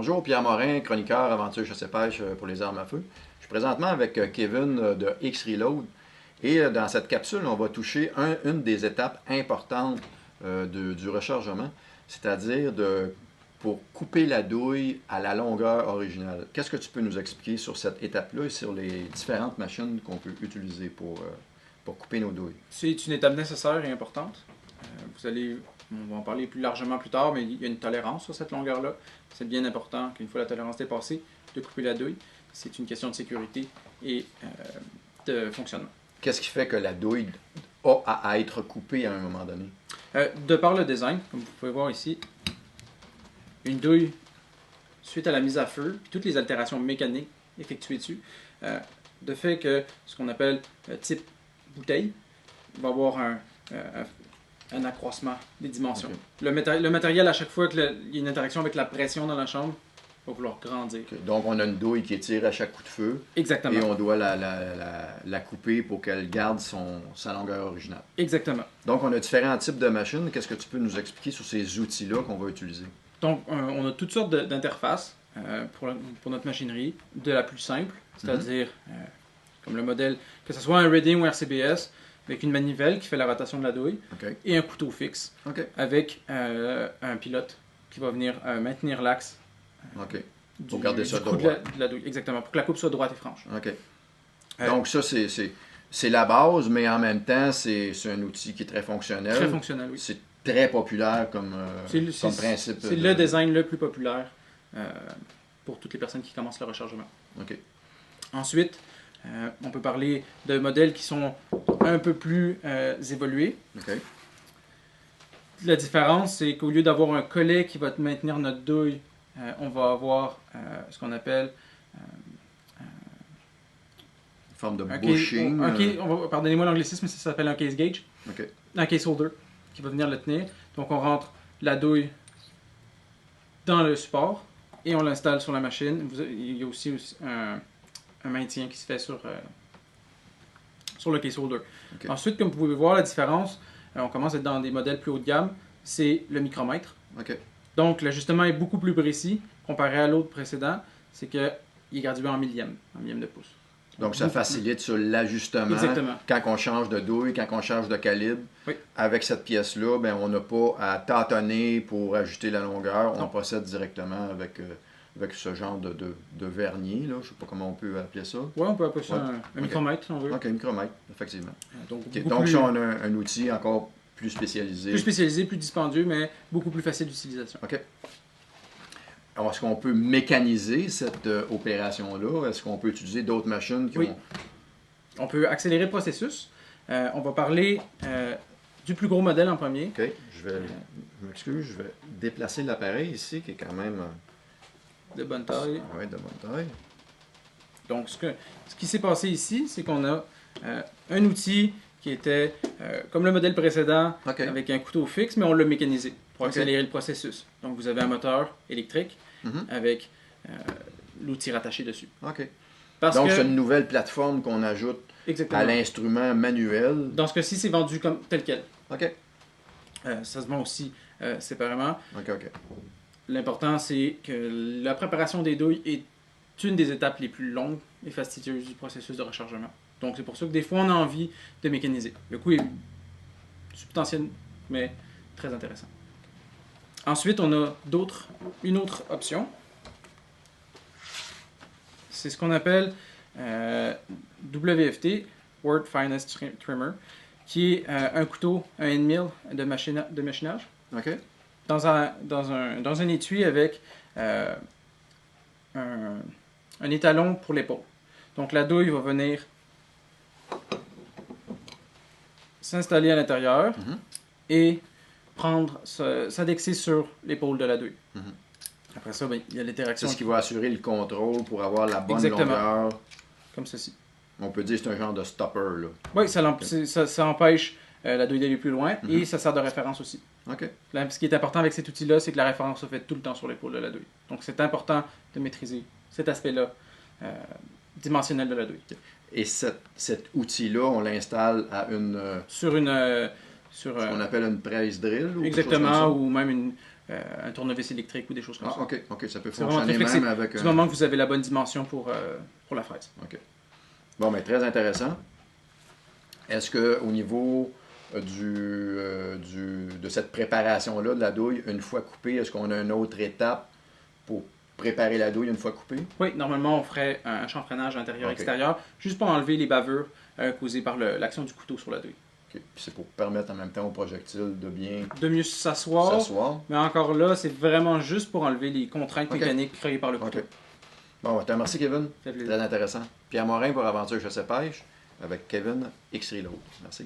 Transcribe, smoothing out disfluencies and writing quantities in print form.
Bonjour, Pierre Morin, chroniqueur, aventure chasse-pêche pour les armes à feu. Je suis présentement avec Kevin de X-Reload et dans cette capsule, on va toucher une des étapes importantes du rechargement, c'est-à-dire pour couper la douille à la longueur originale. Qu'est-ce que tu peux nous expliquer sur cette étape-là et sur les différentes machines qu'on peut utiliser pour couper nos douilles? C'est une étape nécessaire et importante. On va en parler plus largement plus tard, mais il y a une tolérance sur cette longueur-là. C'est bien important qu'une fois la tolérance dépassée, de couper la douille. C'est une question de sécurité et de fonctionnement. Qu'est-ce qui fait que la douille a à être coupée à un moment donné? De par le design, comme vous pouvez voir ici, une douille, suite à la mise à feu, puis toutes les altérations mécaniques effectuées dessus, de fait que ce qu'on appelle type bouteille va avoir un accroissement des dimensions. Okay. Le matériel, à chaque fois qu'il y a une interaction avec la pression dans la chambre, va vouloir grandir. Okay. Donc, on a une douille qui étire à chaque coup de feu. Exactement. Et on doit la couper pour qu'elle garde sa longueur originale. Exactement. Donc, on a différents types de machines. Qu'est-ce que tu peux nous expliquer sur ces outils-là qu'on va utiliser? Donc, on a toutes sortes d'interfaces pour notre machinerie. De la plus simple, c'est-à-dire comme le modèle, que ce soit un Reading ou RCBS, avec une manivelle qui fait la rotation de la douille, et un couteau fixe, avec un pilote qui va venir maintenir l'axe pour garder ça droit. De la douille. Exactement, pour que la coupe soit droite et franche. Donc ça, c'est la base, mais en même temps, c'est un outil qui est très fonctionnel. Très fonctionnel, oui. C'est très populaire comme principe. C'est le design le plus populaire pour toutes les personnes qui commencent le rechargement. Ensuite, on peut parler de modèles qui sont un peu plus évolués. La différence, c'est qu'au lieu d'avoir un collet qui va maintenir notre douille, on va avoir ce qu'on appelle une forme de bushing. Pardonnez-moi l'anglicisme, ça s'appelle un case gauge. Un case holder qui va venir le tenir. Donc on rentre la douille dans le support et on l'installe sur la machine. Il y a aussi un maintien qui se fait sur le case holder. Ensuite, comme vous pouvez voir, la différence, on commence à être dans des modèles plus haut de gamme, c'est le micromètre. Donc, l'ajustement est beaucoup plus précis comparé à l'autre précédent, c'est qu'il est gradué en millième de pouce. Donc, ça facilite sur l'ajustement quand on change de douille, quand on change de calibre. Avec cette pièce-là, ben, on n'a pas à tâtonner pour ajuster la longueur. On procède directement avec ce genre de vernier. Là. Je ne sais pas comment on peut appeler ça. Oui, on peut appeler ça un micromètre, si on veut. Un micromètre, effectivement. Donc ça, on a un outil encore plus spécialisé. Plus spécialisé, plus dispendieux, mais beaucoup plus facile d'utilisation. Alors, est-ce qu'on peut mécaniser cette opération-là? Est-ce qu'on peut utiliser d'autres machines qui ont... On peut accélérer le processus. On va parler du plus gros modèle en premier. Je m'excuse, je vais déplacer l'appareil ici, qui est quand même... de bonne taille. Oui, de bonne taille. Donc, ce qui s'est passé ici, c'est qu'on a un outil qui était comme le modèle précédent, avec un couteau fixe, mais on l'a mécanisé pour accélérer le processus. Donc, vous avez un moteur électrique avec l'outil rattaché dessus. Donc, c'est une nouvelle plateforme qu'on ajoute à l'instrument manuel. Dans ce cas-ci, c'est vendu comme tel quel. Ça se vend aussi séparément. L'important, c'est que la préparation des douilles est une des étapes les plus longues et fastidieuses du processus de rechargement. Donc, c'est pour ça que des fois, on a envie de mécaniser. Le coût est substantiel, mais très intéressant. Ensuite, on a une autre option. C'est ce qu'on appelle WFT, World Finest Trimmer, qui est un couteau, un end mill de machinage. Dans un étui avec un étalon pour l'épaule. Donc la douille va venir s'installer à l'intérieur et s'indexer sur l'épaule de la douille. Après ça, il y a l'interaction. C'est ce qui va assurer le contrôle pour avoir la bonne longueur. Comme ceci. On peut dire que c'est un genre de stopper. Là. Oui, ça empêche la douille d'aller plus loin et ça sert de référence aussi. Ce qui est important avec cet outil-là, c'est que la référence se fait tout le temps sur l'épaule de la douille. Donc, c'est important de maîtriser cet aspect-là dimensionnel de la douille. Et cet outil-là, on l'installe à sur ce qu'on appelle une presse drill? Exactement, ou même un tournevis électrique ou des choses comme ça. OK, ça peut C'est vraiment fonctionner très flexible même avec... du moment que vous avez la bonne dimension pour la fraise. OK. Bon, mais très intéressant. Est-ce qu'au niveau de cette préparation-là de la douille, une fois coupée, est-ce qu'on a une autre étape pour préparer la douille une fois coupée? Oui, normalement, on ferait un chanfreinage intérieur-extérieur, juste pour enlever les bavures causées par l'action du couteau sur la douille. OK. Puis c'est pour permettre en même temps au projectile de bien de mieux s'asseoir. Mais encore là, c'est vraiment juste pour enlever les contraintes mécaniques créées par le couteau. OK. Bon, je te remercie, Kevin. Très intéressant. Pierre Morin pour Aventure Chasse et Pêche avec Kevin X-Reload. Merci.